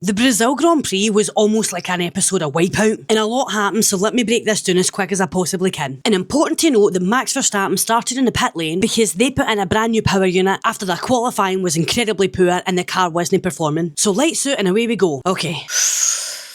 The Brazil Grand Prix was almost like an episode of Wipeout, and a lot happened, so let me break this down as quick as I possibly can. And important to note that Max Verstappen started in the pit lane because they put in a brand new power unit after their qualifying was incredibly poor and the car wasn't performing. So lights out and away we go. Okay.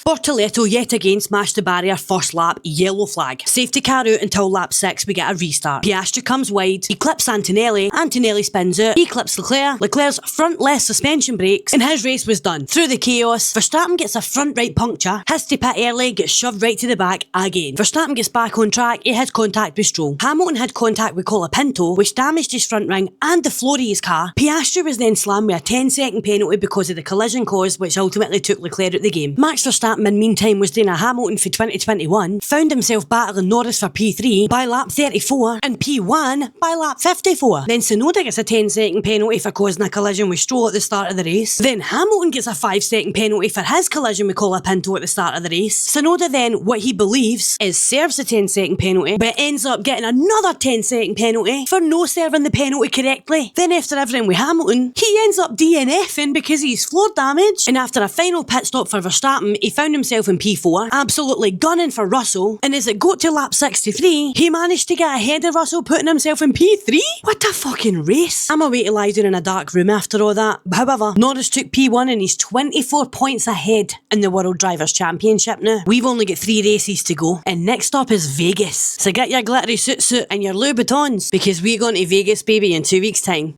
Bortoleto yet again smashed the barrier first lap, yellow flag. Safety car out until lap 6, we get a restart. Piastri comes wide, he clips Antonelli spins out, he clips Leclerc's front left suspension brakes, and his race was done. Through the chaos, Verstappen gets a front right puncture, has to pit early, gets shoved right to the back again. Verstappen gets back on track, he has contact with Stroll. Hamilton had contact with Colapinto, which damaged his front ring and the floor of his car. Piastri was then slammed with a 10-second penalty because of the collision caused, which ultimately took Leclerc out the game. Max Verstappen in meantime was doing a Hamilton for 2021, found himself battling Norris for P3 by lap 34 and P1 by lap 54. Then Tsunoda gets a 10-second penalty for causing a collision with Stroll at the start of the race. Then Hamilton gets a 5-second penalty for his collision with Colapinto at the start of the race. Tsunoda then, what he believes, is serves the 10-second penalty, but ends up getting another 10-second penalty for no serving the penalty correctly. Then after everything with Hamilton, he ends up DNFing because of his floor damage, and after a final pit stop for Verstappen, he found himself in P4, absolutely gunning for Russell, and as it got to lap 63, he managed to get ahead of Russell, putting himself in P3? What a fucking race. I'm away to lie down in a dark room after all that. However, Norris took P1 and he's 24 points ahead in the World Drivers' Championship now. We've only got 3 races to go, and next up is Vegas. So get your glittery suit and your Louboutins, because we're going to Vegas, baby, in 2 weeks' time.